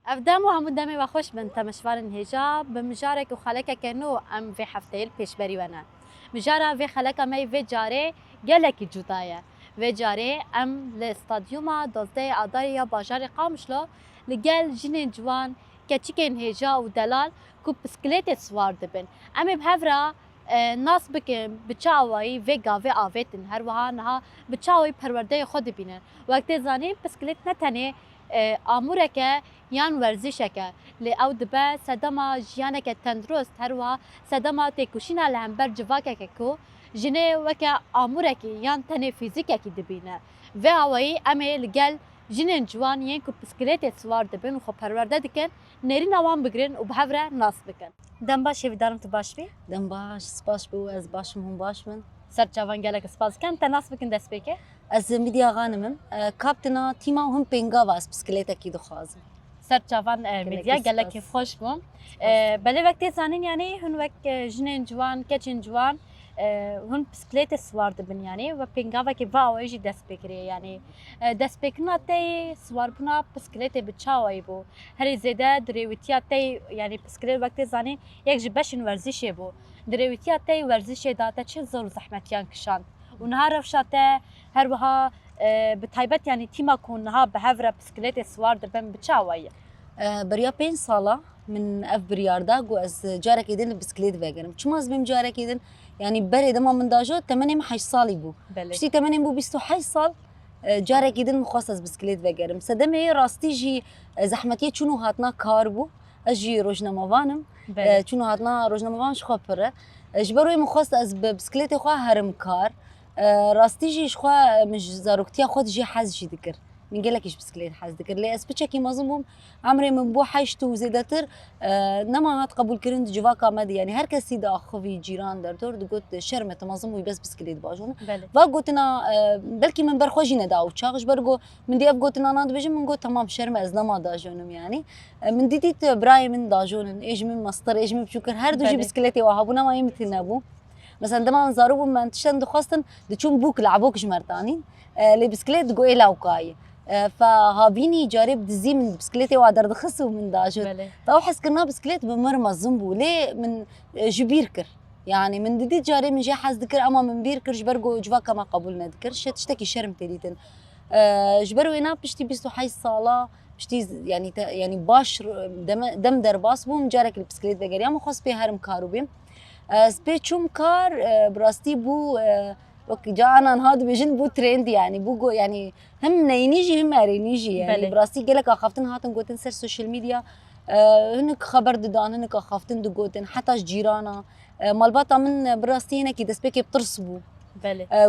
افدام و هەموو دەمێ بەخۆش بن تەمەشوارن هێژا بە مژارێک و خەلەکەکەنۆ ئەم vê hefteyê pêşberî we ne. Mijara vê xeleka me vê carê gelekî cuda ye. Vê carê em li stadyuma dozdeyê adayê ya bajarê Qamişlo li gel jinên ciwan, keçikên hêja û delal ku bisikletê swar dibin. Em ê bi hev re nas bikin bi çawayî vê gavê avêtin her wiha niha bi çawayî perwerdeyê xwe dibînin. Wek tê zanîn bisiklet ne tenê amûreke yan werzîşeke lê ew dibe sedema jiyaneke tendurist her wiha sedema têkoşîna li hember civakeke ku jinê weke amûrekî yan tenê fîzîkekî dibîne. Vê awayî em ê li gel jinên ciwan yên ku bisikletê swar dibin û xwe perwerde dikin nêrîna wan bigirin û bi hev re nas bikin. Dem baş hêvîdarim tu baş bî? Dem baş, spas bû ez başim hûn baş min. Serçavan gelek spas dikin te nas bikin destpêkê? Ez Midya Xanimim, kaptena tîma hûn pêngava ez bisikletekî dixwazim. Serçavan medya gelekî xweş bûn. Belê wek tê zanîn yanî hûn wek jinên ciwan, keçên ciwan hûn bisikletê swar dibin yanî ve pêngavekî ve awayî jî dest pê kiriye yanî destpêkirina te yê swarbûna bisikletê bi çawayî bû. Herî zêde dirêwîtiya te yanî bisiklet wek tê zanîn yek ji beşên werzîşê bû. Dirêwîtiya te werzîşê da te çi zor û zehmetiyan kişand û niha rewşa te her wiha bi taybet yanî tîma ku niha bi hev re bisikletê swar dibin bi çawayî. Beriya 5 sala min ev biryarda got ez carekê din li bisiklet vegirim. Çima ez bêm carekê din yanî berê dema min da jî temenê min 8 salî bû. Piştî temenê bû 28 sal carekê din min xwast ez bisiklet vegerim. Sedemê rastî jî zehmetiye çûn û hatina kar bû. Ez jî rojnamavanım. Çûn û hatina rojnamavan ji xwe pir e. Ji ber wê min xwast ez bi bisikletê xwe herim kar. Rastî jî ji xwe min ji zaroktiya xwe jî hez jî dikir. Min gelekî ji bisiklet hez dikir. Lê ez piçekî mezin bûm emrê min bû heşt û zêdetir nema hat qebûlkirin di civaka me de yanî her kesî di axivî cîran derdor digot şerme te mezin bûyî bes bisiklet bajûn. Va gotina belkî min ber xwe jî neda û çax ji ber got min dî ev gotina nan dibêjim min got temam şerme ez nema dajonim yanî. Min dîtî birayê min dajonin ê ji min master ê ji min biçûkir her du jî bisikletê wa hebû nema yên mitî nebû. Mesela dema min zarok bûm me tiştan dixwastin diçûn bûk lebok ji merdanîn lê bisiklet digot ê lawkayê. فهابيني جارب دزي من بسكليتي وادر دخس ومن داجر طاو حس كنا بسكليت بمرمى زنبو ليه من جبيركر يعني من ددي جاري من جي حاس ذكر اما من بيركر جبرجو جواكا ما قبولنا ذكر تشتكي شرم تريتن جبرو هنا بشتي بيستو حي الصاله بشتي يعني باش دم درباس بوم جارك البسكليت دغري اما خاص بي هرم كاروبيم سبي چوم كار براستي بو وقت جانا هذا بيجن بو ترند يعني بو يعني هم نينيجي هم ارينيجي يعني براستي قالك اخافتن هاتن قوتن سر سوشيال ميديا هنك خبر ددان هنك اخافتن دقوتن حتى جيرانا مالباتا من براستي هنا كي دسبيكي بترسبو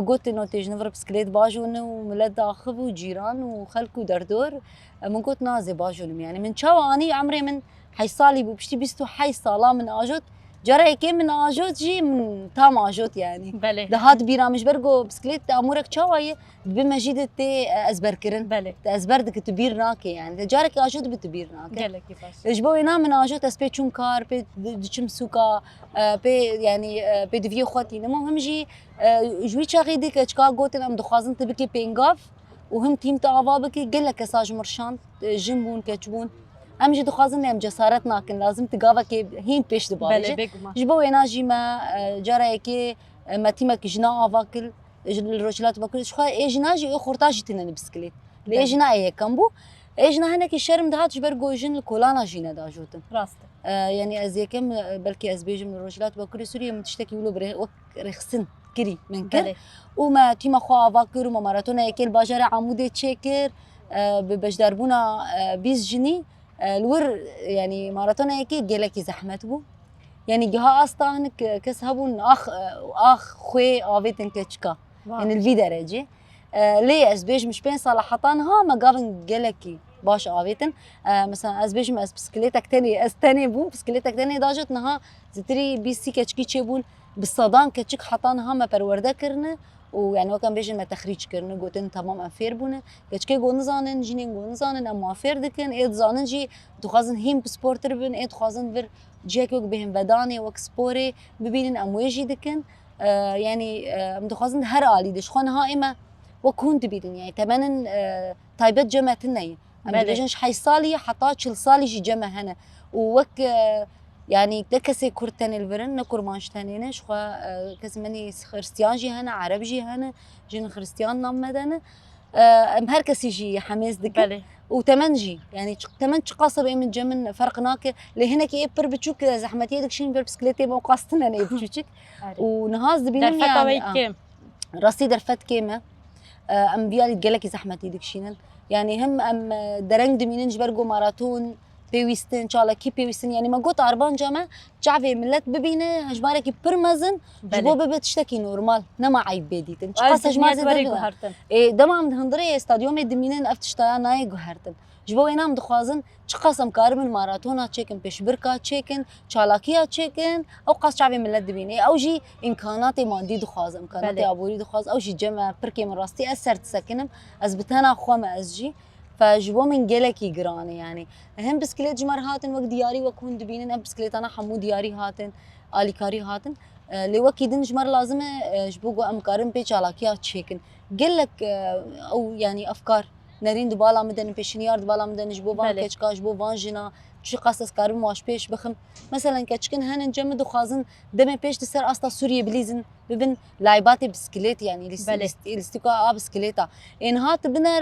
قلت انه تيجي نفر بسكليت باجون وملاد اخو وجيران وخلق ودردور من قلت نازي باجون يعني من شاو اني عمري من حي صالي بشتي بيستو حي صاله من اجوت جرى كي من اجوت جي من تام اجوت يعني ده هاد بيرا مش برجو بسكليت امورك شوايه بمجيد تي ازبركرن ازبردك تبير ناكي يعني جارك اجوت بتبير ناكي قال لك كيفاش اجبو ينام من اجوت اسبي چون كار بي دچم سوكا بي يعني بي دفي خوتي المهم جي جوي چاغي ديك اشكا قوتن ام دخازن تبكي بينغاف وهم تيم تاوا بكي قال لك اساج مرشان جنبون كچبون ام جي دخازن ام جسارت ناكن لازم تقاوا كي هين بيش دبالجي جبو ينا جي ما جرى كي ما تيمك جنا افاكل الرجلات باكل شخا ايجناجي خورتاجي تنن بسكليت ليجنا اي كامبو ايجنا هناك الشرم دهات جبر جوجن الكولانا جينا داجوتن راست يعني از يكم بلكي از بيجم الرجلات باكل سوريا متشتكي ولو رخصن كري من كر وما تيما خو افاكل وما ماراتون يكل باجر عمودي تشيكر ببجدربونا 20 جنيه الور يعني ماراثون هيك جالك زحمت بو يعني جها اصلا كسبون اخ خوي اوفيتن كتشكا يعني الفي درجه ليه ازبيج مش بين صلاحتان ها ما قابن جالكي باش اوفيتن مثلا ازبيج ما بسكليتك تاني استني بو بسكليتك تاني داجت نها زتري بي سي كتشكي تشبون بالصدان كتشك حطان ها ما برورده كرنه ويعني وكان بيجن ما تخريج كرن قوتن تمام افير بونه كتشكي قو نزانن جينين قو نزانن ام افير دكن اي زانن جي دخازن هيم بسبورتر بن اي دخازن فير جيكوك بهم بداني وكسبوري ببينن ام ويجي دكن يعني ام دخازن هر الي دش خون هائمه وكنت بيدن يعني تمنن تايبت جمعتنا ام دبيجنش حي صالي حطات شل صالي جي جمع هنا ووك يعني تكسي كرتن البرن نكر ماشتانين شخوا كسمني خريستيان جي هنا عرب جي هنا جن خريستيان نام مدنا ام هر كسي جي حماس دك وتمنجي يعني تمن قاصه بين من جمن فرقناك لهنا كي ابر بتشوك زحمتي دك شين بالبسكليتي مو قاصتنا انا بتشوك ونهاز دبينم يعني راسي درفت كيما ام بيالي تقلكي زحمتي دك شينن يعني هم ام درنگ دميننج برجو ماراثون بيويستن ان شاء الله كي بيويستن يعني ما قلت اربان جامع شعبي ملت ببينه هجمارك برمزن جبو بتشتكي نورمال نما عيب بديتن قاص هجمار اي دمام هندري استاديوم دمينن افتشتا ناي غهرتن جبو ينام دخوازن قاسم كارمن ماراثونا تشيكن بيشبركا تشيكن شالاكيا تشيكن او قاص شعبي ملت دبينه او جي امكانات مادي دخواز امكانات ابوري دخواز او جي جمع بركي من راستي اثر تسكنم ازبتنا خوما ازجي فجبو من جلكي جراني يعني هم بسكليت جمر هاتن وقت دياري وكون دبينن ام بسكليت انا حمو دياري هاتن الي كاري هاتن لوكي دن جمر لازم جبو ام كارم بي شالاكيا تشيكن قلك او يعني افكار نرين دبالا مدن بيشنيار دبالا مدن جبو بان كشكا جبو فانجينا شي قاصص كارم واش بيش بخم مثلا كتشكن هن نجمد وخازن دم بيش تسر استا سوريا بليزن ببن لاعبات بسكليت يعني الاستيكا بسكليتا ان هات بنر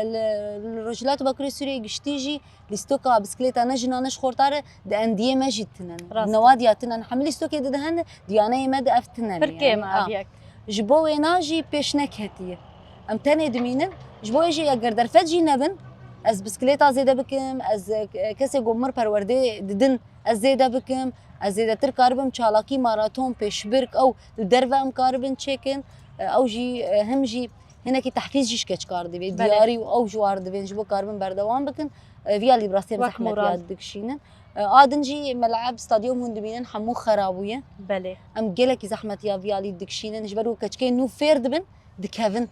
الرجلات بكري سوريا قشتيجي الاستوكا بسكليتا نجنا نش خورتار انديه ماجتنا نوادياتنا حملي استوكي دهن ديانه مد افتنا بركي ما ابيك جبو ناجي بيش نكهتيه ام تاني دمينن جبو يجي اگر درفت جي نبن از بسكليتا زيده بكم از كسي قمر پرورده ددن از زيده بكم از زيده تر كاربم چالاكي ماراثون بيشبرك او درفم كاربن تشيكن او جي هم جي هنا كي تحفيز جيش كچ كار دي دياري او جوار دي جبو كاربن بردوام بكن فيا لي براسي زحمت يادك شينن ادنجي ملعب استاديوم هندبينن حمو خرابويه بله ام جلك زحمت يا فيا لي دكشينن جبرو كچكين نو فير دبن دكهفن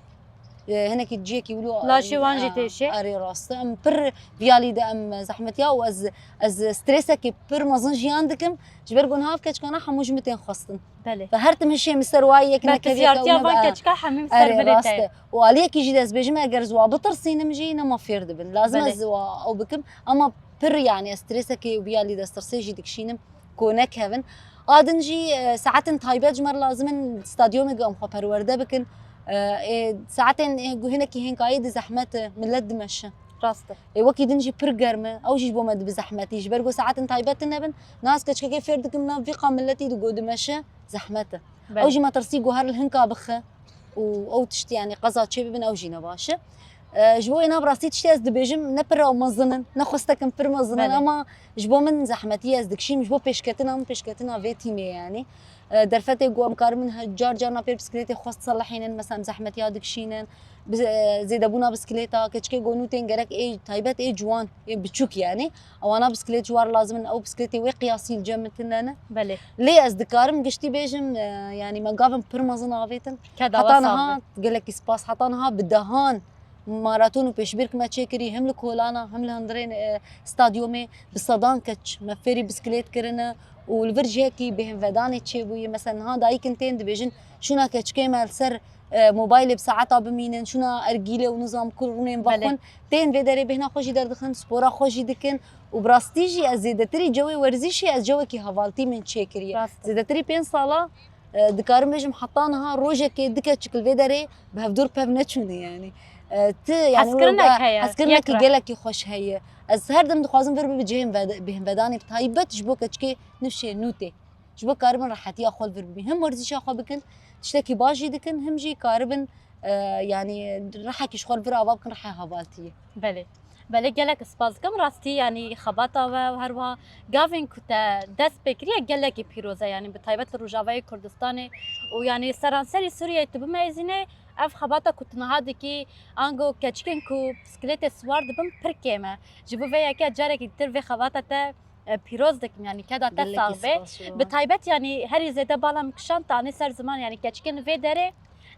هنا كي تجيك يقولوا لا شي وانجي تيشي اري راست ام بر فيالي دا ام زحمتيا واز ستريسك بر مازنجي عندكم جبرقون هاف كتكنا حموج 200 خاصن بله فهرت مشي مستروايه كنا كذا بان كتكا حميم سربلته وعليك يجي داس بيجما اجرزوا بطرسين مجينا ما فيرد بن لازم ازوا او بكم اما بر يعني ستريسك وبيالي دا سترسيجي دكشينم كونك هافن ادنجي ساعات تايبات جمر لازم الاستاديوم يقوم خبر ورده بكن ساعتين هنا كي هين قايد زحمت من لد مشى راسته وكي دنجي برجرمه او جي بومد بزحمتي جبرغو ساعات طيبات نبن ناس كتش كيف فردكم نافقه ملتي دقود مشى زحمته او جي ما ترسي جوهر الهنكا بخه او تشتي يعني قزا تشي بن او جي نباشه جبو انا براسي تشتي از دبيجم نبر او مزنن نخستكم بر مزنن اما جبو من زحمتي از دكشي جبو بيشكتنا فيتيمي يعني درفتي قوم كار من هجار جانا بير بسكليتي خواست صلحينن مثلا زحمتي هادك شينن زيد ابونا بسكليتا كتشكي قونوتين قالك اي تايبات اي جوان بتشوك يعني او انا بسكليت جوار لازم او بسكليتي وي قياسي الجمتنا انا بله ليه ازدكارم قشتي بيجم يعني ما قافن برمزن عافيتن حطانها قالك سباس حطانها بدهان ماراثون وبيشبرك ما تشكري هم لكولانا هم لهندرين استاديومي بالصدان كتش مفري بسكليت كرنا والفرج هيك بهم فداني تشيبوي مثلا هذا اي كنتين دبيجن شونا كتشكي مال سر موبايل بساعتها بمينن شونا ارجيله ونظام كورونين بخون تين فيدري بهنا خوشي دردخن سبورا خوشي دكن وبراستيجي ازيدتري جوي ورزيشي از جوكي هفالتي من تشكري زيدتري بين صاله دكارم بيجم حطانها روجه كي دكه شكل فيدري بهفدور بفنتشوني يعني حسكرنا كي قالك خوش هي از هر دم دخوازم فر بجيهم بهم بداني بتايبت جبو كتشكي نفشي نوتي جبو كاربن راحتي اخول فر بهم ورزي شاخو بكن تشتكي باجي دكن هم جي كاربن يعني راحك شغل فر اباب كن راح هافالتي بله قالك سباز كم راستي يعني خباطه وهروا جافين كنت دس بكريه قالك بيروزا يعني بتايبت الرجاوي كردستاني ويعني سرانسري سوريا تبميزنه اف خباطه كنت نهادكي انغو كاتشكنكو بسكليت سوار دبم بركيمه جيبو فيا كا جارك ترفي خباطه تا بيروز دك يعني كذا تصاوبه بتايبت يعني هري زيده بالا مكشان تاني سر زمان يعني كاتشكن في دره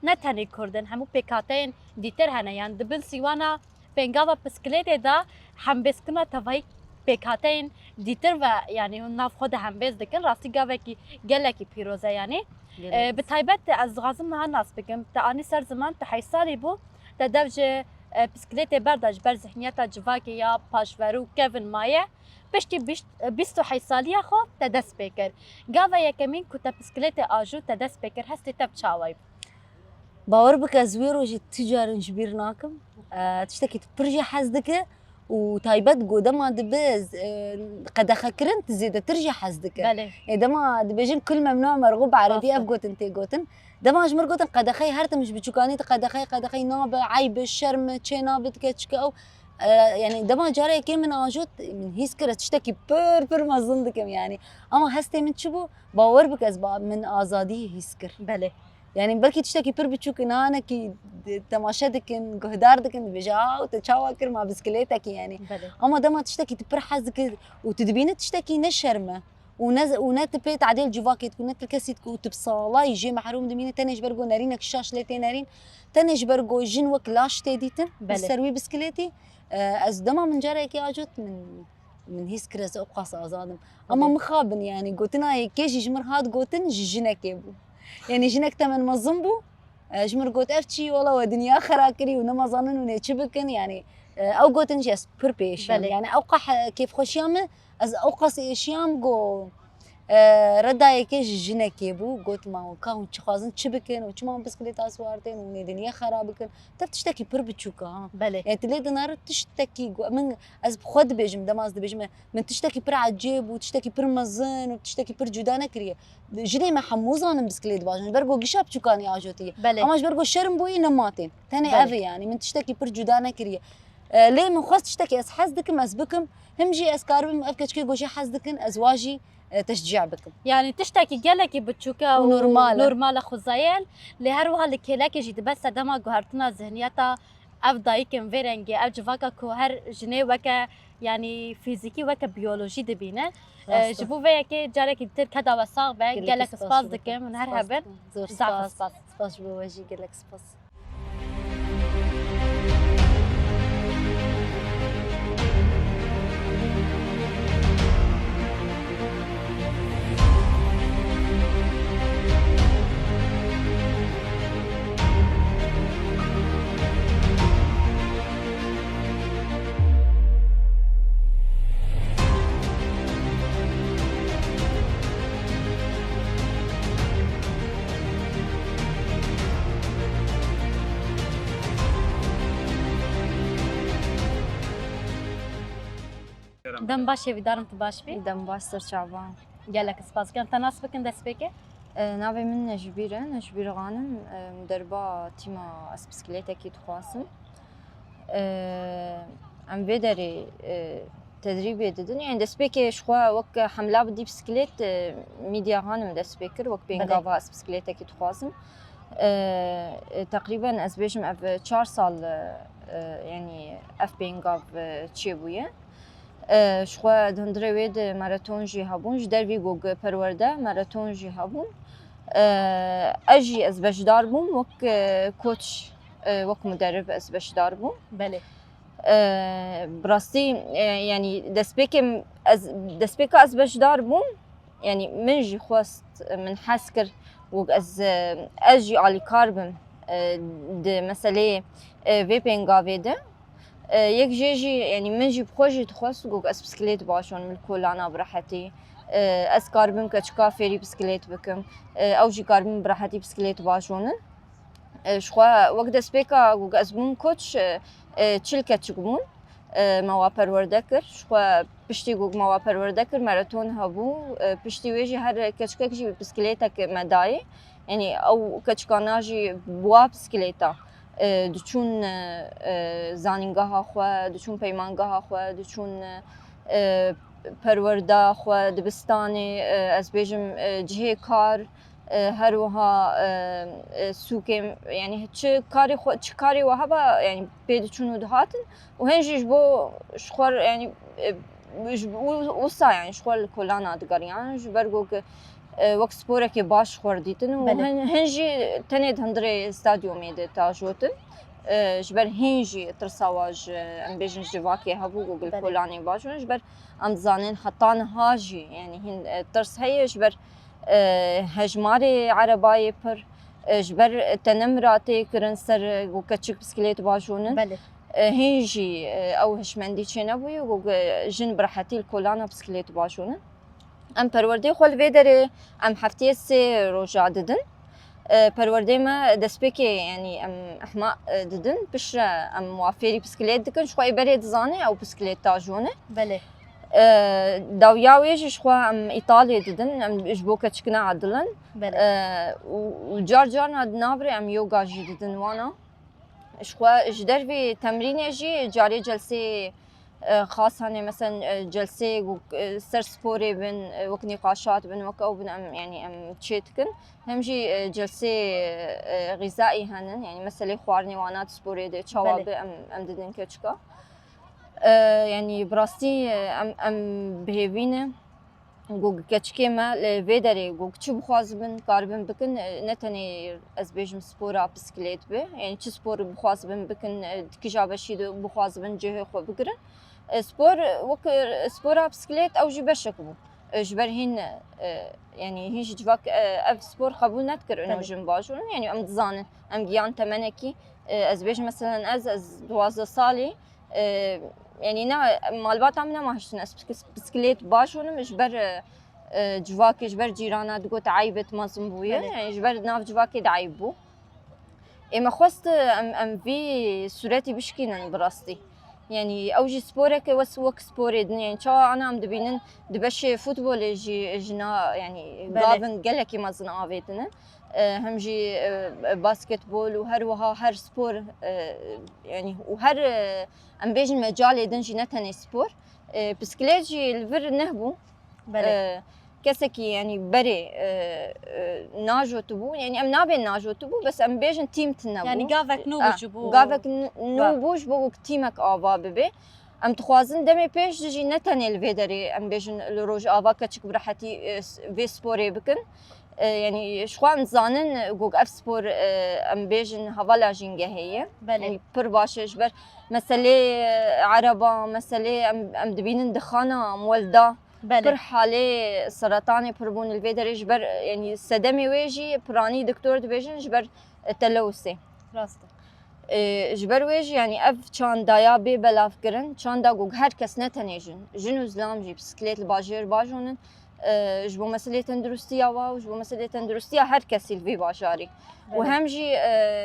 نتاني كردن همو بكاتين ديتر هنا يعني دبل سيوانا بنجاوا بسكليت دا هم بسكنا تفاي بكاتين ديتر و يعني ناف خود هم بس دكن راستی گاوکی گلکی پیروزه يعني بتايبت از غازم ها ناس بكم تاني سر زمان تحيصالي بو تدوج بسكليتي بردج بر ذهنيتا جواكي يا باشورو كيفن مايه بشتي بيستو حيصاليا خو تدس بكر قاوا يا كمين كنت بسكليتي آجو تدس بكر هستي تبتشاوي باور بك زويرو جي تجار جبير ناكم تشتكي تبرجي حزدك وتايبت قدما دبز قد خكرن تزيد ترجي حزدك بله دما دبجن كل ممنوع مرغوب عربي أصلاً. افقوتن تيقوتن دما جمر قوتن قد خي هرت مش بتشوكاني قد خي ناب عيب الشرم تشي نابت كتشك او يعني دما جاري كي من اجوت من هيسكره تشتكي بر ما ظندكم يعني اما هستي من تشبو باور بك اسباب من ازادي هيسكر بله يعني بركي تشتكي بر بتشوك انا كي تماشدكن قهداردكن بجا وتشاوكر مع بسكليتك يعني بله اما دما تشتكي تبر حزك وتدبين تشتكي نشرمه ونت بيت عديل جواكي تكون نت الكسيت وتبصالا يجي محروم دمينه تنج برجو نارينك الشاش ليتي نارين تنج برجو جن وكلاش تيديتن بله. السروي بسكليتي از دما من جاري كي اجت من هيسكرز اوقاس ازادم اما بله. مخابن يعني قوتنا كيجي جمر هاد قوتن جنك يبو يعني جنك تمن مظنبو جمر قوت افتشي والله ودنيا خراكري ونما ظنن ونتشبكن يعني او قوتن جس بربيش بله. يعني اوقح كيف خوشيامه از اوقاس اشيام جو رداي كيش جنك يبو قلت ما كان تشخازن تشبكن وشما بسكليت اسوارتين وني دنيا خرابكن تفتشتكي بربتشوكا ها بله يعني تليد نار تشتكي من از بخد بيجم دماز بيجم من تشتكي بر عجيب وتشتكي بر مزن وتشتكي بر جودانه كريه جني ما حموزان بسكليت باجن برجو قشاب تشوكاني اجوتي بله اما برجو شرم بوي نماتين تاني بله. افي يعني من تشتكي بر جودانه كريه ليه من خاص تشتكي از حزدكم از بكم همجي از كاربم افكتشكي جوشي حزدكن ازواجي تشجيع بكم يعني تشتكي جالك بتشوكا ونورمالة. نورمال خزايل لهروها لكيلاك جيد بس دما جهرتنا ذهنيتا اف دايكن فيرنجي اف جواكا كو هر جني وكا يعني فيزيكي وكا بيولوجي دبينه جبو فيكي جارك تر كدا وساق با جالك سباس دكم من هر هبن زور زعف سباس سباس بوجي قالك سباس دم باشي ودارم تباش بي دم باستر شعبان جالك سباس كان تناس بكن دس بيكي ناوي من نجبيرة غانم مدربة تيما اس بسكليتة كي تخواسم عم بدري تدريبي ددن يعني دس بيكي شخوا وك حملة بدي بسكليت ميديا غانم دس بيكر وك بينغافا اس بسكليتة كي تخواسم تقريبا اس بيجم اف 4 سال يعني اف بينغاف تشيبويه شخوا دندري ويد ماراثون جي هابون جدر بي جوج پرورده ماراثون جي هابون اجي از بشدار بوم وك كوتش وك مدرب از بشدار بوم بله براستي يعني دسبيك از بشدار بوم يعني من جي خواست من حسكر وك از اجي على كاربم د مساله فيبينغا فيده یک جيجي يعني من جي بخوجي تخص جوج اس بسكليت باشون من كولانا براحتي اس كاربم كتشكا فيري بسكليت بكم او جي كاربم براحتي بسكليت باشون شخوا وقت دسبيكا جوج اس بوم كوتش تشيل كتشكمون موا پروردكر شخوا بشتي جوج موا پروردكر ماراثون هابو بشتي ويجي هر كتشكا جي بسكليتك مداي يعني او كتشكاناجي بوا بسكليتا دچون زانینگاه خو دچون پیمانگاه خو دچون پرورده خو دبستانی از بیجم جهه کار هر وها سوکم يعني چه کاری خو چه کاری وها با يعني بيد چون دهاتن وهنجيش بو شخور يعني وسا يعني شخور كلنا دقريان جبرگو وقت سپوره که باش خوردیتن و هنجی تنید هندری استادیومی ده تاجوتن جبر هنجی ترساواج ام بیجن جواکی هبو گوگل کلانی باشون جبر ام زانین حتان هاجی يعني هن ترس هي جبر هجماري عرباي پر جبر تنمراتي کرن سر و کچک بسکلیت باشونن بله هنجي او هشمندی چه نبوی و جن برحتی الکولانا بسکلیت باشونه ام پرورده خال ویدره ام هفته سه روزا ددن پرورده ما دسپیک یعنی ام احماق ددن بشرا ام موافری بسکلیت دکن شوی برید زانه او بسکلیت تاجونه بله داویاویش شو ام ایتالیا ددن ام جبوکه چکنا عدلن بله و جار جار نابري ام يوغا جي ددن وانا شخوا جدر في تمرين جي جاري جلسة خاصة مثلا جلسة سر سبوري بن وك نقاشات بن وك او بن ام يعني ام تشيتكن هم جي جلسة غذائي هنن يعني مثلا خوارني وانات سبوري دي تشوابي ام ددن كتشكا يعني براستي ام بهيفينه گوگ کچکی ما لویدری گوگ چی بخوازبن کاربن بکن نتنی از بیشم سپورا بسکلیت به یعنی چی سپور بخوازبن بکن کجابشی دو بخوازبن جه خو بگرن سپور وک سپورا بسکلیت او جی بشکبو جبر هین يعني هيش جواك اف سبور قبول نذكر انه جيم باجون يعني ام تزانن ام جيان تمنكي از بيج مثلا از 12 صالي يعني نا مالبات عمنا ما هشتن بسكليت باشون جبر جواكي جبر جيرانا دقو تعيبت مازم بويا يعني جبر ناف جواكي دعيبو اما خوست ام في سورتي بشكينن براستي يعني اوجي سبورك وسوك سبوري يعني شو انا ام دبينن دبش فوتبول جي جنا يعني غابن قالكي ما زنا افيتنا هم جي باسكت بول وهر وها هر سبور يعني وهر ام بيجن مجال دنجي نتني سبور بسكليت جي الفر نهبو كسكي يعني بري ناجو تبو يعني ام نابين ناجو تبو بس ام بيجن تيم تنبو يعني قافك نو بجبو قافك نو بوش بو تيمك آوا ببي ام تخوازن دمي بيش جي نتني الفيدري ام بيجن الروج آوا كتشك برحتي في سبوري بكن يعني شخوان زانن جوج اف سبور ام بيجن هوالا جينجا هي يعني بر باشه جبر مسألة عربة مسألة ام دبينن دخانة مولدة بر حالة سرطاني بربون الفيدر جبر يعني صدمي ويجي براني دكتور دبيجن جبر تلوثي راسته جبر ويجي يعني اف چان دايا بي بلاف كرن چان دا جوج هر كس نتنيجن جنو زلام جي بسكليت الباجير باجونن جبو مسألة تندرستيا واو جبو مسألة تندرستيا هر كسي الفي باجاري وهم جي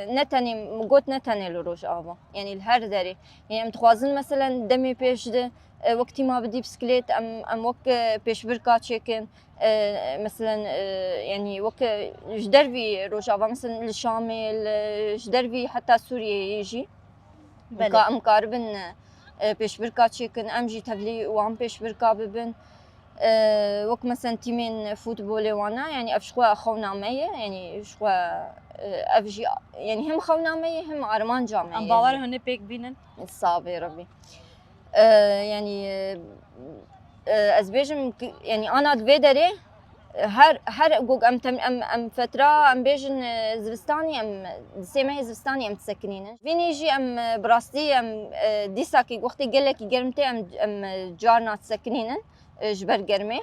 نتني مقوت نتني لروج آوا يعني الهر داري يعني ام تخوازن مثلا دمي بيش ده وقتی ما بدي بسكليت ام وك بيش بركا تشيكن مثلا يعني وك جدر في روجافا مثلا الشامل جدر في حتى سوريا يجي ام قاربن بيش بركا تشيكن ام جي تبلي وام بيش بركا ببن وك مثلا تيمين فوتبول وانا يعني افشخوا خونا مية يعني شخوا افجي يعني هم خونا مية هم ارمان جامعة ام باور هن بيك بينن صابي ربي يعني ازبيجم يعني انا الفيدري هر جوج ام فتره ام بيجن زبستاني ام سيما زبستاني ام تسكنين فيني يجي ام براستي ام ديساكي وقتي قال لك جرمتي ام جارنا تسكنين جبر جرمي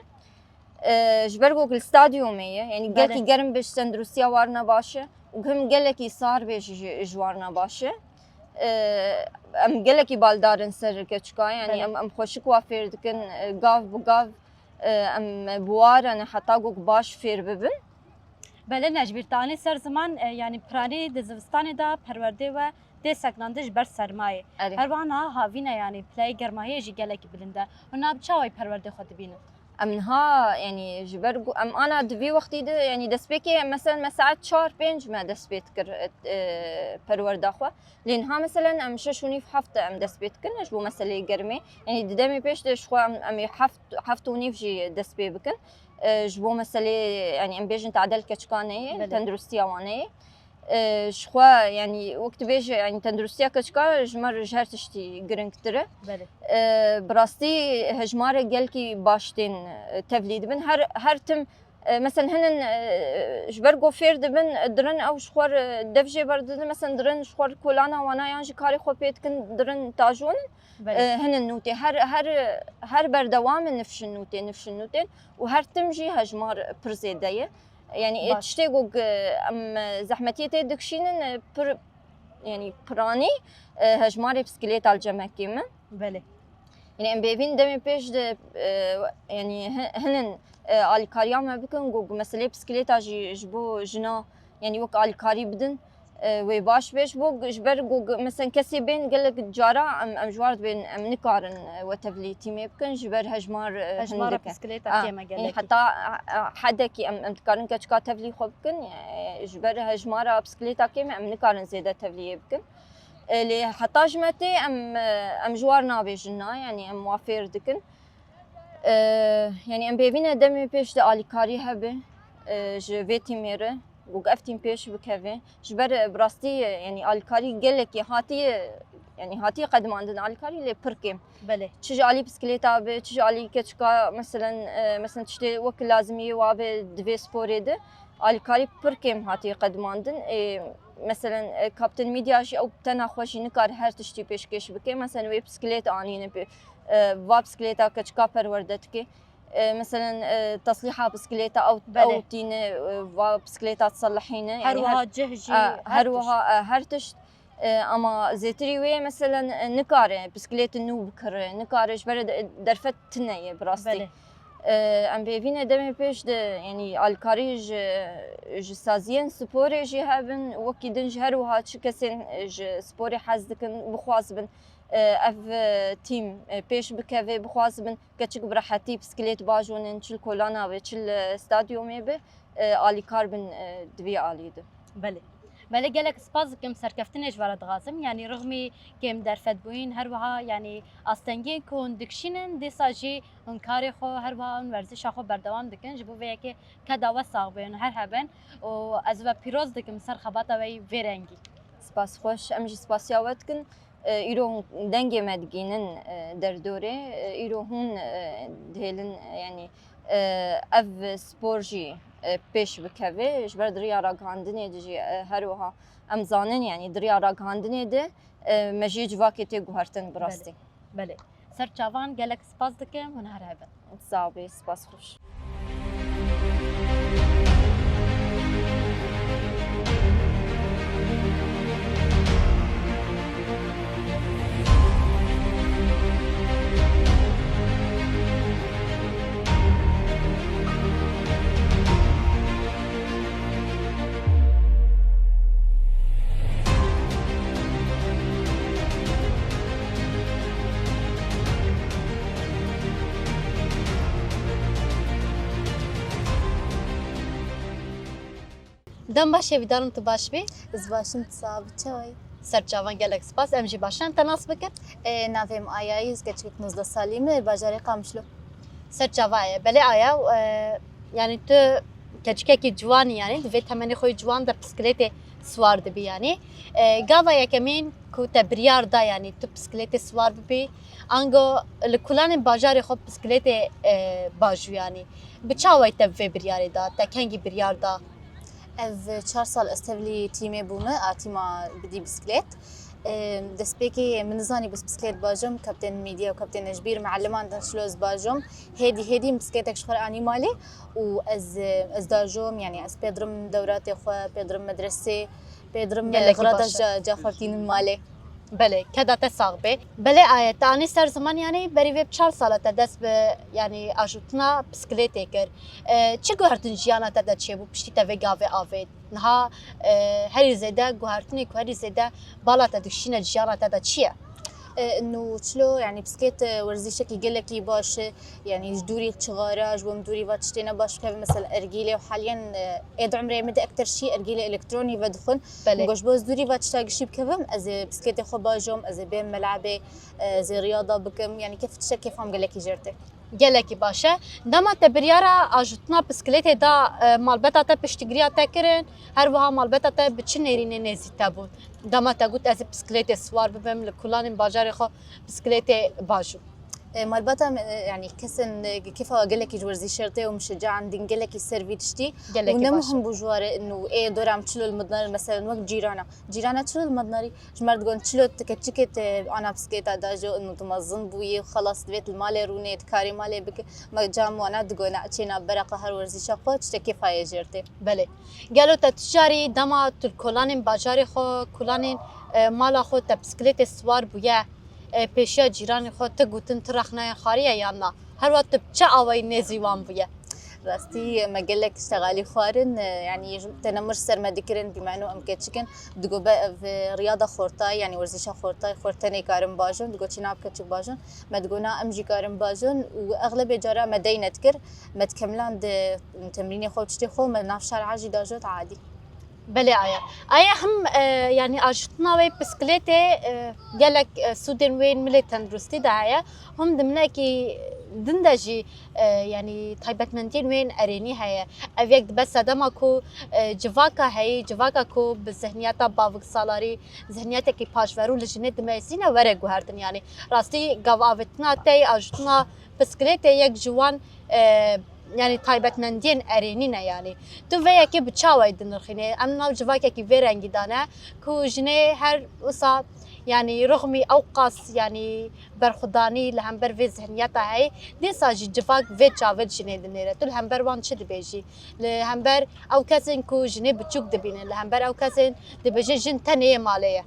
جبر جوج الاستاديوميه يعني قال لك جرم بيش تندروسيا وارنا باشه وهم قال لك صار بيش جوارنا باشه ام گلکی بالدارن سر کچکا يعني ام خوشک وافر دکن گاف بگاف ام بوارن حتی گوگ باش فیر ببن بله نجبرتانی سر زمان يعني پرانی دزوستانی دا پرورده و ده سکناندش بر سرمایه هر وانا هاوینا يعني پلای گرمایه جی گلکی بلنده و ناب چاوی پرورده خود بینه امنها يعني جبرجو ام انا دفي وقتي ده يعني دسبيكي مثلا مساعد 4 5 ما دسبيت كر برورد اخوا لانها مثلا ام ششوني في حفته ام دسبيت كن جبو مسألة قرمي يعني دمي بيش دشخوا ام حفتوني في دسبي بكن جبو مسألة يعني ام بيجن تعدل كشكاني تندرستيا واني شخوا يعني وقت بيجي يعني تندرستيا كشكا جمر جهرتشتي قرنكتره براستي هجمارة قالكي باشتين تفليد بن هر تم مثلا هنن جبرجو فيرد بن درن او شخور دفجي برد مثلا درن شخور كولانا وانا يانجي كاري خو بيتكن درن تاجون هنن نوتي هر بردوام نفش النوتين وهر تمجي هجمار برزيدايه يعني تشتي جوج ام زحمتيه دكشينن يعني براني هجماري بسكليت على الجمكي من بله يعني ام بيفين دمي بيش يعني هنن الكاريا ما بكن جو مسألة بسكليت جبو جنا يعني وك الكاري بدن وباش بيش بو جبر جو مثلا كسي بين قال لك جارا ام جوار بين ام نكارن وتفلي تيمي بكن جبر هجمار بسكليت كيما قال يعني لك حتى حدك ام تكارن كشكا تفلي خو بكن جبر هجمار بسكليت كيما ام نكارن زيادة تفلي بكن اللي حتى جمتي ام جوار نابي جنا يعني ام وافير دكن يعني ام بيبينا دمي بيش دا الكاري هبه جو فيتي ميره وقفتي بيش بكافي جبر براستي يعني الكاري قال لك يعني هاتي قدم عندنا الكاري اللي بركم بله تشجع علي بسكليتا به تشجع علي كتشكا مثلا تشتي وقت لازمي وابه دفي سبوري ده الكاري بركم هاتي قدم عندن مثلا كابتن ميديا شي او تناخوشي نكار هر تشتي بيشكش بكي مثلا وي بسكليت اني فا بسكليتا كتشكا پروردتكي مثلا تصليحها بسكليتا او تين فا بسكليتا تصلحينه يعني هروها جهجي هروها هر تشت اما زيتري وي مثلا نكار بسكليت النو بكر نكارش برد درفت تنيه براستي ام بيفينا دمي بيش يعني الكاريج سازين سبوري جي هابن وكي دنج هروها تشكسين سبوري حزدكن بخواز بن اف تيم بيش بكافي بخواز بن كتشك براحتي بسكليت باجون تشل كولانا وتشل ستاديوم به الي كاربن دبي الي ده بله بله گلک سپاس کم سرکفتنش ورد غازم یعنی رغمی کم در فد بوین هر وها یعنی آستنگی کن دکشینن دیساجی اون کاری خو هر وها اون ورزش خو بردوام دکن جبو وی که کداوا ساق بین هر هبن و از و پیروز دکم سر خباتا وی ورنگی سپاس خوش امجی سپاسیاوت کن ایرو دنگ مدگینن در دوره ایرو هون دهلن یعنی اف سپورجی پیش بکوه جبر دریا را گاندنی دیجی هر وها امزانن یعنی دریا را گاندنی ده مجی جواکتی گوهرتن براستی بله سر چاوان گلک سپاس دکم هون هر هبن زابی سپاس خوش دم باشه بیدارم تو باش بی از باشم تصاب چای سر چاوان گلک سپاس ام جی باشن تناس بکر نافم آیاییز که چیک 19 سالیم باجاری قامشلو سر چاوایه بله آیا یعنی تو کچککی جوانی یعنی دوی تمنی خوی جوان در بسکلیت سوار دبی یعنی گاوا یکمین کو تبریار دا یعنی تو بسکلیت سوار ببی انگو لکولان باجاری خوب بسکلیت باجو یعنی بچاوی تبوی بریاری دا تکنگی بریار دا از 4 سال استولی تیمی بومه تیما بدی بسکلیت دسبيكي من زاني بس بسكليت باجم كابتن ميديا وكابتن نجبير معلمان دنشلوز باجم هيدي بسكليتك شخر اني مالي واز داجوم يعني از بيدرم دوراتي خو بيدرم مدرسه بيدرم غرادا جاخرتين مالي بله كذا تساقبه بله آية تاني سر زمان يعني بري ويب 4 سالة تدس ب يعني اجوتنا بسكليت كر چه گوهرتن جيانا تدا چه بو پشتی تا وگاوه آوید نها هری زيدا گوهرتني کو هری زيدا بالا تدشينا جيانا تدا چيه انه شلو يعني بسكيت ورزيشك يقول لك باش يعني جدوري شغاراج ومدوري واتشتينا باش كيف مثلا ارجيله وحاليا اد عمري مدى اكثر شيء ارجيله الكتروني بدخن مش باز دوري واتشتاق شي بكفم از بسكيت خو باجم از بين ملعبه زي رياضه بكم يعني كيف تشكي فهم قال لك جرتي گلکی باشه دما تبریارا اجتنا بسکلیت دا مالبتا تا پشتگریا تکرن هر وها مالبتا تا بچه نیرینه نزیتا بود دما تا گوت از بسکلیت سوار ببم لکلان باجار خو بسکلیت باجو مالبتا يعني كسن كيف قال لك جورزي شرطي ومشجع عندي قال لك السيرفي تشتي ونمهم بجوار انه ايه دور عم تشلو المدنر مثلا وقت جيرانا تشلو المدنري جمرت قلت تشلو تكتشكت انا بسكيت داجو انه تمظن بوي خلاص بيت المال رونيت كاري مالي بك ما جام وانا دقونا اتشينا برقه هر ورزي شقو تشتكي فاي جرتي بله قالوا تتجاري دما الكلان باجار خو كلان مالا خود تا بسکلیت سوار بویه پیشیا جیران خود تا گوتن ترخنای خاریه یا نه هر وقت چه آوای نزیوان بویه راستي ما قال لك اشتغالي خوارن يعني تنمر سر ما ذكرن بما انه ام كتشكن دقو في رياضه خورتاي يعني ورزيشه خورتاي خورتني كارم باجون دقو تشيناب كتشك باجون ما دقونا امجي كارم باجون واغلب جرا ما دي نذكر ما تكملان تمرين خو تشتي خو ما ناف شارع عاجي داجوت عادي بله آیا هم يعني آجتنا وی بسکلیته قال لك سودن وين ملي تندرستي دعايا هم دمنا كي دندجي يعني طيبت منتين وين أريني هيا أبيك بس دما كو جواكا هي جواكا كو بذهنياتا بافك سالاري ذهنياتا كي باشورو لجنة دميسينا ورق وهردن يعني راستي قوافتنا تي آجتنا بسكليته يك جوان يعني طيبت مندين أرينينا يعني تو ويا كي بتشاوي دنرخينه أمنا جواكا كي فيرانجي دانا كو جنة هر وصا يعني رغمي أوقاس يعني برخداني لهمبر في ذهنياتها هاي دي ساجي جفاك في تشاوت جنة دنيرة تو الهمبر وان شد بيجي لهمبر أو كاسن كو جنة بتشوك دبينه لهمبر أو كاسن دبيجي جن تانية مالية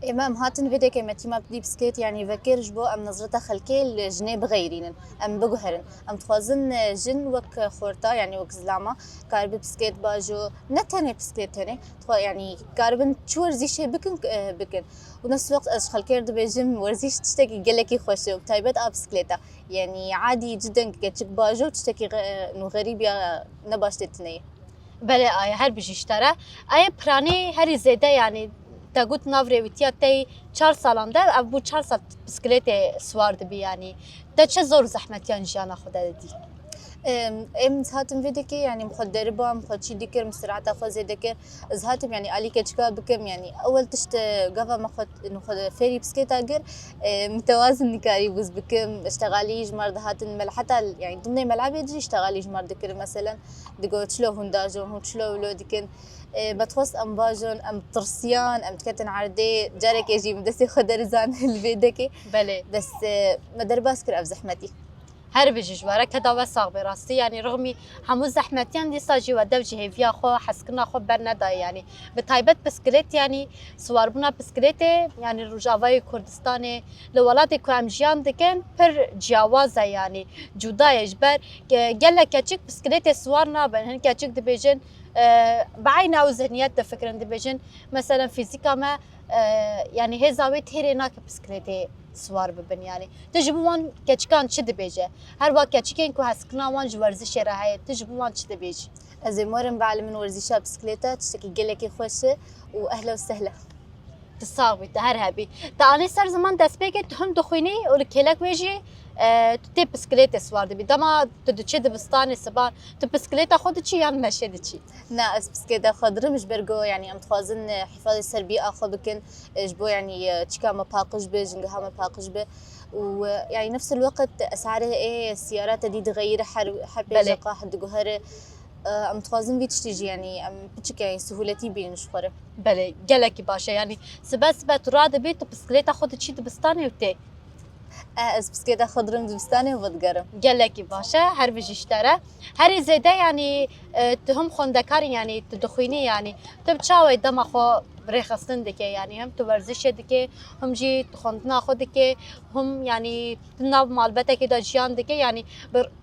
امام هاتن فيديو كمتي ما بدي بسكيت يعني فكر جبو ام نظرتها خلكي الجنيه بغيرين ام بقهرن ام تخازن جن وك خورتا يعني وك زلامه كارب بسكيت باجو نتني بسكيت تاني يعني كاربن شو ورزيشه بكن ونفس الوقت اش خلكي بجم ورزيش تشتكي قالكي خوش وتايبت اب بسكليتا يعني عادي جدا كتشك باجو تشتكي انه غريب يا نباش تتني بله آیا هر بجیشتره آیا پرانی هری زیده يعني تاقوت نافري وتياتي 4 سالان ده ابو 4 سال بسكليت سوار دبي يعني ده چه زور زحمتيان جانا خدا دي ام هاتم فيديكي يعني مخدربه مخدشي ديكر مسرعه خو زي ديكر زهاتم يعني علي كتشكا بكم يعني اول تشت قفا مخد انه خد فيري بسكيت اجر متوازن نكاري بوز بكم اشتغالي جمر دهاتن مل حتى يعني ضمن ملعب يجي اشتغالي جمر ديكر مثلا دقو تشلو هنداجو هون تشلو ولو ديكن بتخص ام باجون ام ترسيان ام تكتن عردي جارك يجي مدسي خدرزان الفيديكي بله بس مدرباسكر اف زحمتي هر بجواره كدا وساق براسي يعني رغمي همو زحمتيان دي ساجي ودوجي هيفيا خو حسكنا خو برندا يعني بتايبت بسكليت يعني سواربنا بسكليت يعني رجاوي كردستان لولات كو امجيان دكن پر جواز يعني جدا يجبر قال لك كاتشك بسكليت سوارنا بهن كاتشك دبيجن بعين او ذهنيات تفكرن دبيجن مثلا فيزيكا ما يعني هي زاويه هيرينا بسكليت سوار ببن يعني تجبوان كاتشكان شد بيجه هر وقت كاتشكين كو هسكنا وان ورزش راهي تجبوان شد بيجه ازي مورن بعلم من ورزيشة بسكليتة تشتكي قلكي خوشة واهلا وسهلا تصاوي تهرهبي تاني سر زمان دست بيكت هم دخويني ولكلك ويجي تي بسكليت سوار دبي دما تدشي دبستاني سبان تو بسكليت خود شي يعني ماشي دشي نا اس بسكليت خضر مش برجو يعني ام تخازن حفاظ السربي اخو بكن جبو يعني تشكا ما باقش به جنها ما باقش به ويعني نفس الوقت اسعارها ايه السيارات دي تغير حبه جقا حد جوهر ام تخازن فيتش تيجي يعني ام بتشك يعني سهولتي بين شخوره بله قالك باشا يعني سبا تراد بيت بسكليت خود شي دبستاني وتي اس بسكيت خضرم دبستاني وبتقرم قالك باشا هر بجيشتره هر زيده يعني تهم خوندكار يعني تدخويني يعني تبچاوي دما خو بريخستن دكي يعني هم تورزش دكي هم جي خوندنا خودكي هم يعني تناب مالبتك دا جيان دكي يعني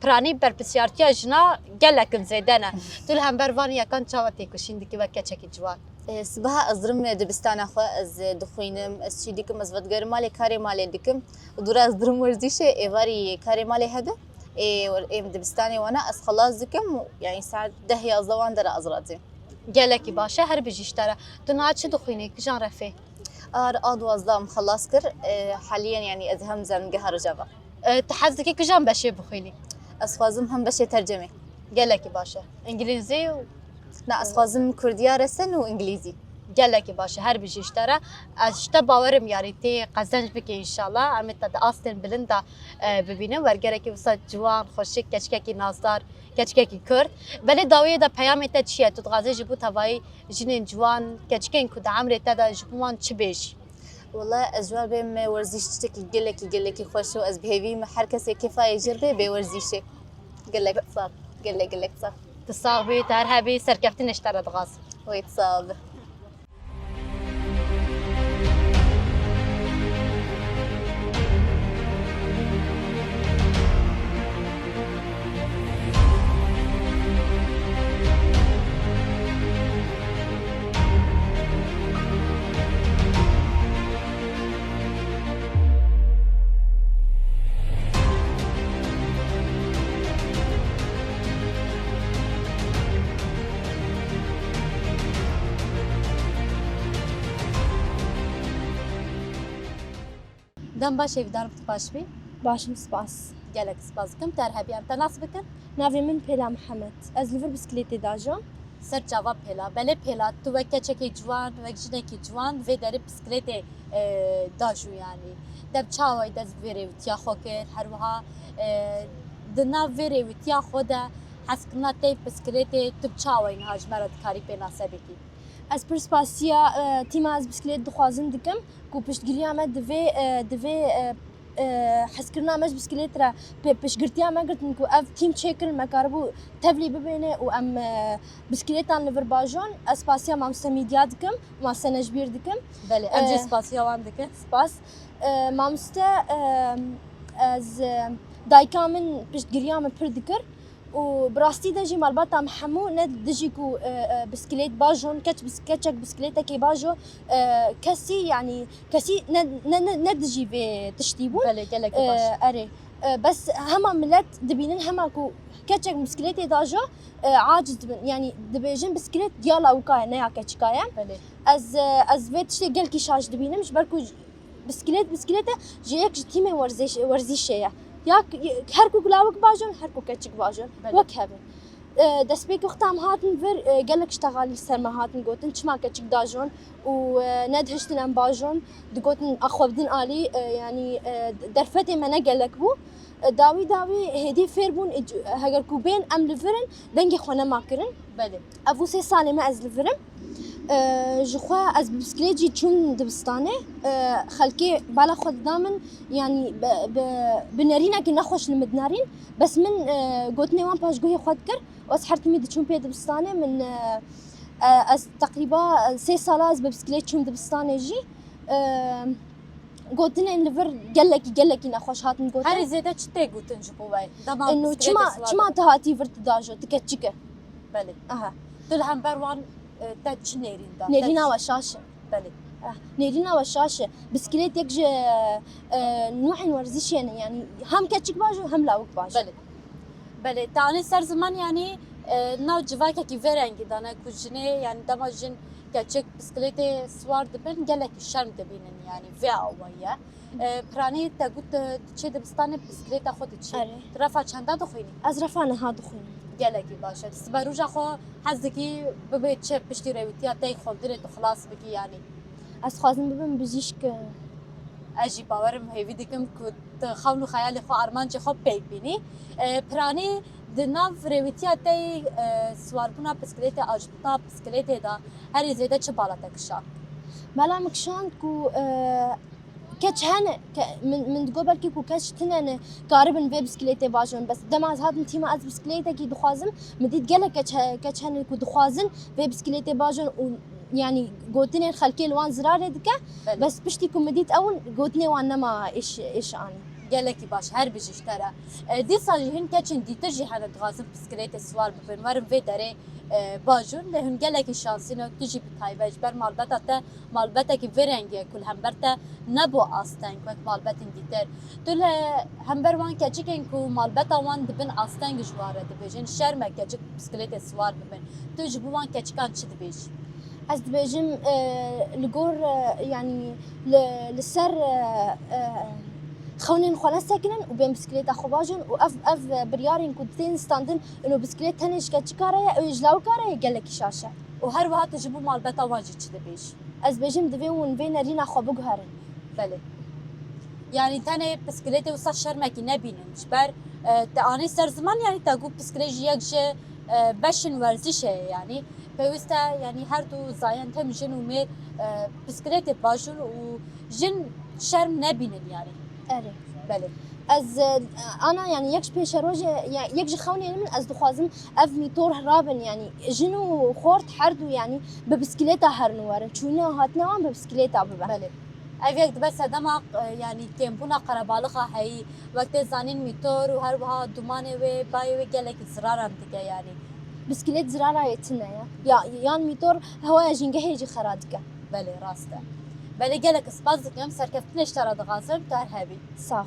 براني بربسيارتيا جنا قالك زيدنا تل هم بروان يكن چاوتي كوشين دكي وكچكي جوان صباح ازرم دبستان اخو از دخوينم از شي ديكم از ودغر مالي كاري مالي ديكم ودور ازرم ورزيشه ايفاري كاري مالي هذا اي دبستاني وانا از خلاص ديكم يعني ساعه دهي ازوان در ازرازي قالك باشا هر بجيشتره تنات شو دخويني كجان رفي وازدام خلاص كر حاليا يعني از هم زن قهر جابا تحزكي كجان بشي بخويني اسخازم هم بشي ترجمه قالك باشا انجليزي لا اسخازم كرديا رسن وانجليزي قالك باشا هر بجيشتره اشتا باورم يعني تي قزنج بك ان شاء الله عم تد استن بلندا ببينه ورگركي وسا جوان خوشك كچكي نازدار كچكي كرد بل داويه دا پیام ته چيه تدغازه جبو تواي جنين جوان كچكين كود عمر ته جبوان چبيش والله ازوار بهم ورزيش تشتكي قلكي خوش از بهيفي هر كسي كفايه جربه بورزيشه قلك صار قلك صار تصاوي ترهبي سركفتن اشترى دغاز ويتصاب دەم باش هێویدارم باش بی باشم سپاس gelek spas dikim terhebî em te nas bikin navê min Pêla Mihemed ez li vir bisikletê daja ser cevap pêla belê pêla tu wek keçekê ciwan wek jinekî ciwan vê derê bisikletê dajû yanî deb çawa dest vê rêwîtiya xwe kir her wiha di nav vê rêwîtiya xwe de hezkirina tê bisikletê tu çawa niha ji me re dikarî pê nas bikî ez pir spasiya tîma ez bisiklet dixwazim dikim ku piştgiriya me divê hezkirina me ji bisiklet re piştgirtiya me girtin ku ev tîm çêkirin me karibû tevlî bibêne û em bisikletan li vir bajon ez spasiya mamoste mîdya dikim mamoste nejbîr dikim belê em jê spasiya wan dikin spas mamoste ez dayika min piştgiriya me pir dikir û bi rastî de jî malbata me hemû ne dijî ku bisiklet bajon keçek bisikletekê bajo kesî yanî kesî ne dijî vê tiştî bû belê gelek baş erê bes hema millet dibînin hema ku keçek bisikletê dajo aciz dibin yanî dibêjin bisiklet diyala wika ye neya keçika ye belê ez vê tiştê gelkî şaş dibînim ji ber ku bisikletê ji yek ji tîmên werzîşê ye ya her ku gulawek bajon her ku keçik bajon wek hevin destpêk wexta me hatin vir gelek ştegalî ser me hatin gotin çima keçik dajon û nedihiştin em bajon digotin axwe bidin alî yanî derfetê me ne gelek bû dawî hêdî fêr bûn heger ku bên em li virin dengê xwe nema kirin belê ev û 3 salê me ez li virim ji xwe ez bi bisiklet jî çûm dibistanê xelkê bala xwe dida min yanî bi nerînekî nexweş li min narîn bes min gotinê wan paşguhê xwe dikir û ez her timî diçûm pê dibistanê min ez teqrîba 3 sala ez bi bisiklet çûm dibistanê jî gotinên li vir gelekî nexweş hatin gotin herî zêde çi tê gotin ji bo we dema çima tu hatî vir tu dajo tu keçik belê aha tu li hember wan te çi nêrîn da nêrîna we şaş e belê نێرîنا we şaş e bisiklet yek ji nûhên werzîşê ne yanî hem keçik baş û hem lawik baş belê belê tanî ser ziman yanî nav civakekî vê rengî dane ku jinê yanî dema jin keçik bisikletê swar dibin gelekî şerm dibînin yanî vê awayî piranî te got diçê dibistanê bisikletê xwe diçî refa çenda dixwînî ez refa niha dixwînim gelekî baş e siber rûja xwe hez dikî bibe çi piştî rêwîtiya te xwendinê tu xilas bikî yanî ez dixwazim bibim bijîşk ez jî bawerim hêvî dikim ku tu xewn û xeyalê xwe armancê xwe pêk bînî piranî di nav rêwîtiya te swaribûna bisikletê ajbûna bisikletê da herî zêde çi bala te kişand bela min kişand ku keç hene min digo belkî ku keç tinene karibin vê bisikletê bajon bes dema ez hatim tîma ez bisikletekî dixwazim min dît gelek keç hene ku dixwazin vê bisikletê bajon û yani gotinên xelkê li wan zirarê dike bes piştî ku min dît ew gotinê wan nema êş anî gelekî baş her bijî ji te re dîsa jî hin keçên dîtir jî hene dixwazin bisikletê swar bibin werin vê derê bajon lê hûn gelekî şansî ne tu jî bi taybet ji ber malbeta te malbetekî vê rengî ye ku li hember te nebû asteng wek malbetên dîtir tu li hember wan keçikên ku malbeta wan dibin asteng ji wan re dibêjin şerme keçik bisikletê swar bibin tu ji bo wan keçikan çi dibêjî ez dibêjim li gor yanî li ser xewnên xwe nesekinin û bên bisikletê xwe bajon û ev biryarên ku tên standin û bisiklet tenê ji keçikare ye ew ji lawikare ye gelekî şaş e û her wiha tu ji bo malbeta wan jî çi dibêjî ez bêjim divê hûn vê nerîna xwe biguherin belê yanî tenê bisikletê wisa şermekî nebînin ji ber te anî ser ziman yanî te got bisiklet jî yek ji beşên werzîşê ye yanî pêwîst e yanî her du zayen tem jin û mêr bisikletê bajon û jin şerm nebînin yanî erê belê ez ana yani yek ji pêşerojê yek ji xewnên min ez dixwazim ev mîtor rabin yani jin û xort her du yani bi bisikletê herin werin çûne hatine wan bi bisikletê bibin belê ev yek dibe sedema yanî têmbûna qerebalixa heyî wek tê zanîn mîtor û her wiha dumanê wê bayê wê gelekî ziraran dike yanî bisiklet zirara yetine ya yan mîtor hewaya jîngehê jî xera dike belê rast e belê gelek spas dikim serkeftinê ji te re dixwazim tu her hebî sağ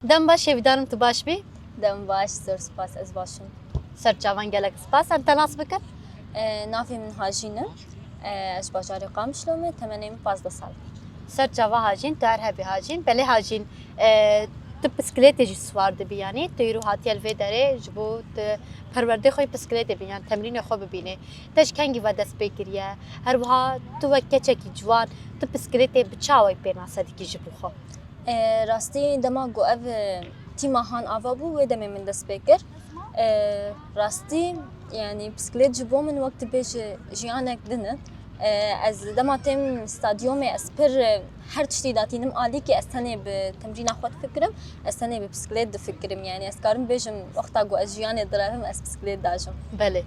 دم باش ویدارم تو باش بی دم باش زۆر سپاس ئەس باشم سەرچاوان gelek سپاس ئەم تەناس بکەن نافێ من هاژینم ئەس باژارێ قامشلۆمێ تەمەنێم 15 ساڵ سەرچاوا هاژین تو هەر هەبی هاژین بەلێ هاژین tu bisikletê jî swar dibî yanî tu îro hatiye li vê derê ji bo tu perwerdê xwe bisikletê bî yan temrînê xwe bibînê te ji kengî ve dest pê kiriye her wiha tu wek keçekî ciwan tu bisikletê bi çawa pênase dikî ji bo xwe rastî dema got ev tîma han ava bû wê demê min dest pê kir rastî yanî bisiklet ji bo min wek dibê ji jiyanek din e ez dema têm stadyomê ez pir her tiştî datînim alî ki ez tenê bi temrîna xwe difikirim ez tenê bi bisiklet difikirim yani ez karim bêjim wexta got ez jiyanê direvim ez bisiklet dajim belê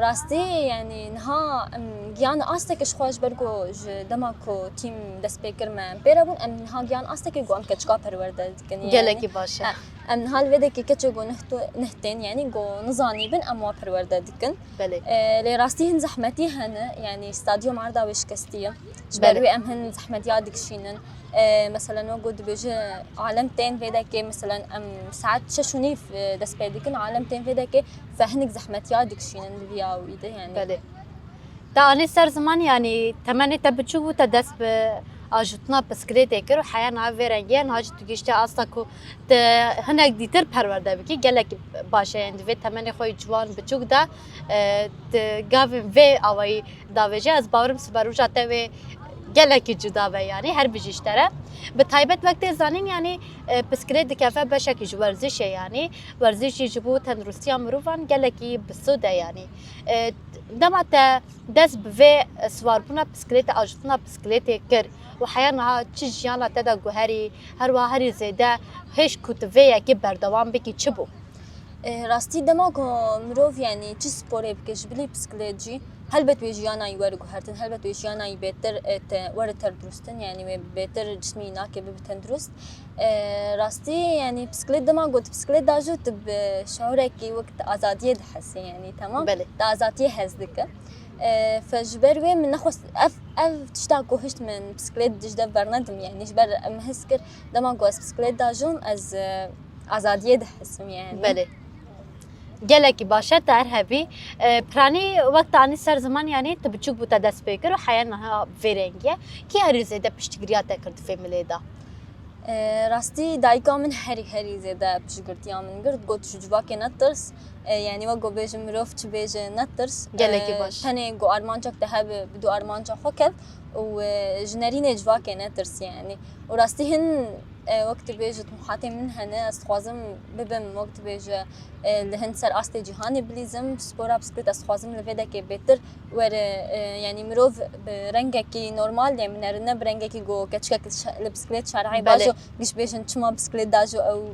rastî yanî niha em giyan astekê ji xwe ji ber ku ji dema ku tîm dest pê kir me em pê re bûn em niha giyan astekê got em keçika perwerde dikin gelekî baş e em niha li vê dekê keçê got nihtên yanî got nizanîbin em wan perwerde dikin belê lê rastî hin zehmetî hene yanî stadyom arda wê şikestî ye ji ber wê em hin zehmetiya dikişînin مثلا وجود بيجي عالمتين في ذاك مثلا ام ساعات شاشونيف دس بيدكن عالمتين في ذاك فهنك زحمت يادك شين الفيا ويده يعني belê te anî ser ziman yanî temenê te biçûk bû te dest bi ajutna bisikletê kir û heya navê vê rengiyan hacî tu giştî asta ku te hinek dîtir perwerde bikî gelekî baş e yani divê temenê xwe ciwan biçûk de tu gavên vê awayî davêje ez bawerim siberûja te wê gelekî cuda be yanî her bijîştere bi taybet wektê zanîn yanî bisiklet dikeve beşekî ji werzîşê yanî werzîş jî ji bo tenduristiya mirovan gelekî bisûd e yanî dema te dest bi vê swaribûna bisikletê ajotuna bisikletê kir û heya niha çi jiyana te de guherî her wiha herî zêde hêj ku tu vê yekê berdewam bikî çi bû rastî dema ku mirov yanî çi sporê bike ji bilî bisiklet jî helbet wê jiyanayî werguhertin helbet wê jiyanayî bêtir were terdurustin yanî wê bêtir cismî nake bibe tendurust rastî yanî bisiklet dema got bisiklet dajû tu bi şeûrekî wek azadiyê dihesî yanî temam belê te azadiyê hez dike fe ji ber wê min nexwest ev tişta ku hişt min bisiklet ji dev bernedim yanî ji ber em his kir dema ku ez bisiklet dajûm ez azadiyê dihesim yani belê gelekî baş e te her hebî piranî wekta anî ser ziman yanî tu biçûk bû te dest pê kir û heya niha vê rengiye kî herî zêde piştgiriya te kir difê milê da rastî dayika min herî zêde piştgirtiya min girt got ji civakê netirs yani wek got bêjim mirov çi bêje netirs Gelekî baş. tenê got armancek te hebe bi du armanca xwe kev û ji nerînê civakê netirs yani û rastî hin وقت بيجي طموحاتي من هنا استخوازم ببم وقت بيجي لهن سر أستي جهاني بليزم سبورا بسكليت استخوازم لفيدا كي بيتر ور يعني مروف برنجة كي نورمال يعني من رنا برنجة كي جو كتشك البسكليت شارعي باجو مش بيجن تشما بسكليت داجو أو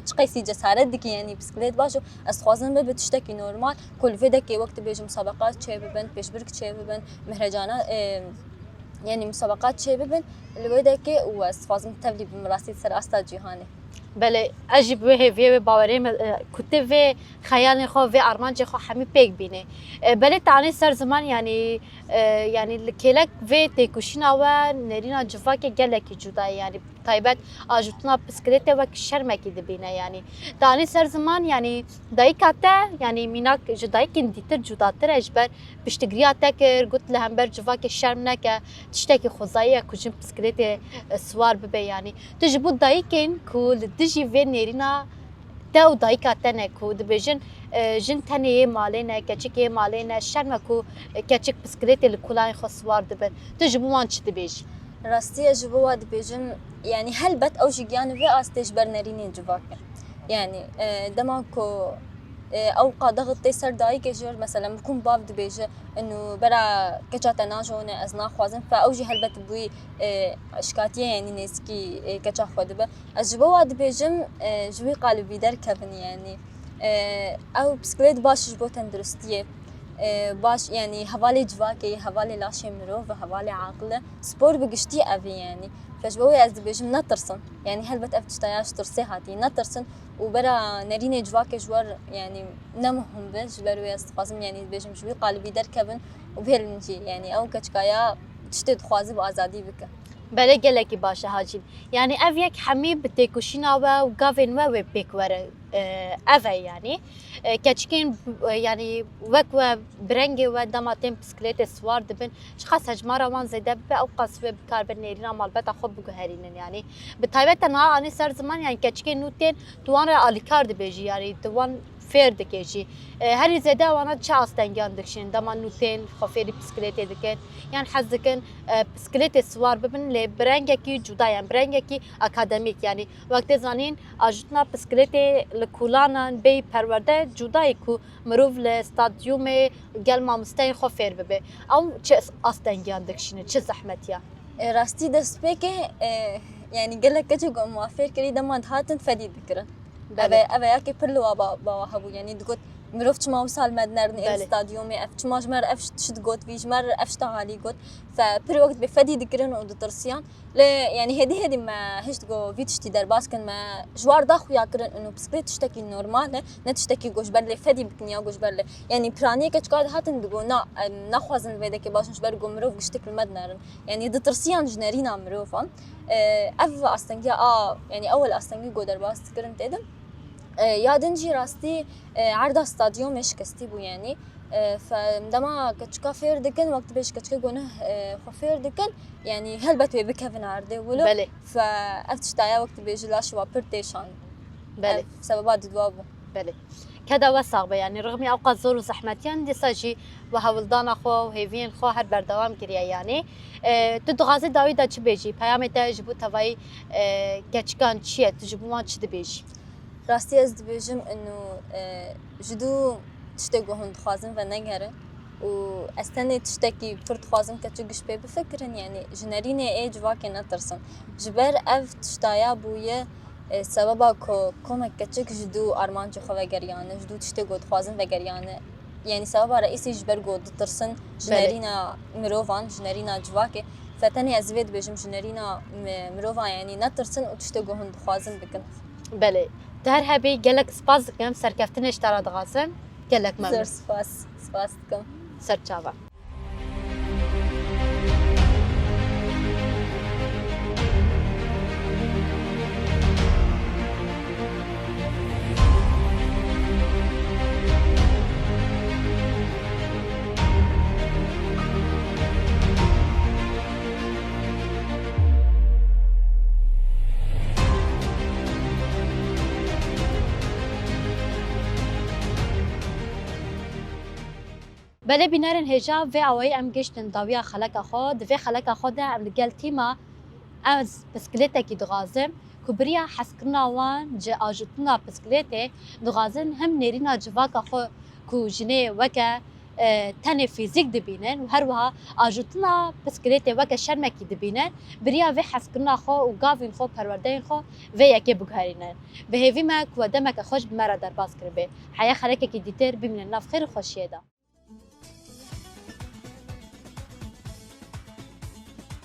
تشقيسي جسارة ديك يعني بسكليت باجو استخوازم بتشتكي نورمال كل فيدا كي وقت بيجي مسابقات شيء ببن بيشبرك شيء ببن مهرجانات يعني مسابقات شيء ببن الويدكي واستفازم تبلي بمراسي سر أستا جهاني belê ez jî bi hêviyê wê bawerê me ku te vê xeyalên xwe vê armancê xwe hemî pêk bînê belê te anî ser ziman yanî yanî li kêlek vê têkoşîna we nêrîna civakê gelekî cuda ye yanî taybet ajotuna bisikletê wek şermekî dibîne yanî te anî ser ziman yanî dayîka te yanî mînak ji dayîkên dîtir cudatir e ji ber piştgiriya te kir got li hember civakê şerm neke tiştekî xwezayî ye ku jin bisikletê swar bibe yanî tu ji bo dayîkên ku li dijî vê nêrîna te û dayîka te ne ku dibêjin jin tenê yê malê ne keçik yê malê ne şerme ku keçik bisikletê li kulayên xwe swar dibin tu ji bo wan çi dibêjî راستي جوا دبيجن يعني هلبت او جيان في استيج برنريني جواك يعني دماكو او ضغط تيسر داي كجور مثلا بكون باب دبيجه انه برا كجاتا ناجون ازنا خوازن فاوجي هلبت بوي اشكاتيه يعني نسكي كجا خدبه جوا دبيجن جوي قالبي دركبن يعني او بسكليت باش جبو تندرستيه باش يعني حوالي جواكي حوالي لاشي مروف حوالي عاقله سبور بقشتي افي يعني فجبوي از بيجم نترسن يعني هلبت افتشتاياش ترسي هاتي نترسن وبرا نريني جواكي جوار يعني نمهم بس جبروي استقاسم يعني بيجم شوي قالبي دركبن وبهالنجي يعني او كچكايا تشتد خوازي بازادي بك بله گلکی باشه هاجین یعنی اف یک حمی بتکوشینا و گاوین و بکوره اوه یعنی کچکین یعنی وک و برنگ و دماتین بسکلیت سوار دبن شخص هجمارا وان زیده به او قصبه بکار بر نیرینا مالبت خوب بگهرینن یعنی به تایبت تنها آنی سر زمان یعنی کچکین نوتین دوان را آلیکار دبیجی یعنی دوان فیر دکیجی هری زیده وانا چه آستنگیان دکشین دما نوتین خفیری بسکلیت دکن یعنی حز دکن بسکلیت سوار ببن لی برنگ کی جدا یعنی برنگ کی اکادمیک یعنی وقت زانین آجتنا بسکلیت لکولانان بی پرورده جدایی کو مروف لستادیوم گل مامستین خفیر ببه او چه آستنگیان دکشینه چه زحمتیه راستی دست بکه یعنی گلک کچه گم موافر کردی دمان هاتن فدی دکرن اوه یا که پرلو با هبو یعنی دگوت مروف چما وصل مدنرن استاديوم اف چما جمر اف شد گوت وی جمر اف تعالي گوت فبر وقت بفدي دكرن و درسيان ل يعني هدي ما هشت جو فيتشتي در باسكن ما جوار داخو ياكرن انه بسكليت تشتكي نورمال نتشتكي گوش برلي فدي بكنيا گوش برلي يعني براني كچقاد هاتن دگو نا نخوازن ويدا كي باشن بر گو مروف گشتك المدنرن يعني درسيان جنرينا مروفا اف استنجا يعني اول استنجي جو در باس تكرن تدم یادنجی راستی عرض استادیوم شکستی بو یعنی فدما کچکا فیر دکن وقت بیش کچکا گونه خفیر دکن یعنی هل بتوی بکفن عرضه ولو بله فافتشتایا وقت بیش لاش و پرتیشان بله سببات دوابو بله كذا وصعبة يعني رغم أوقات زور وزحمتيان دي ساجي وهولدان خو وهيفين خو هر بردوام كريا يعني تدغازي داوي دا چه بيجي پیام تا جبو تواي كچكان چيه تجبو ما چه بيجي راستی از دبیجم انه جدو تشتگو هند خوازن و نگره و استنی تشتکی فرد خوازن که چه گشبه بفکرن یعنی جنرین ای جواکی نترسن جبر اف تشتایا بویه سببا که کمک که چه جدو آرمان چه خواه گریانه جدو تشتگو خوازن و گریانه يعني سبب رئيسي جبر جود ترسن جنرينا مروفان جنرينا جواكي فتاني ازويد بيجم جنرينا مروفان يعني نترسن وتشتگو هند خوازن بكن بله در هبی گلک سپاس دکم سرکفتنش ترا دغاسم گلک ممنون سپاس دکم سرچاوا بله بینارن هجا و اوای ام گشتن داویا خلق خود و خلق خود ام گل تیما از بسکلیت کی دغازم کبریا حسکنا وان ج اجتنا بسکلیت دغازن هم نرینا جواکا خو کو جنه وکا تن فیزیک دبینن و هر وها اجتنا بسکلیت وکا شرمکی دبینن بریا و حسکنا خو و گاوین خو پروردین خو و یکی بگهرینن به هیوی ما کو دمک خوش بمرا در باز کربه حیا خلق کی دیتر بمن ناف خیر خوشیدا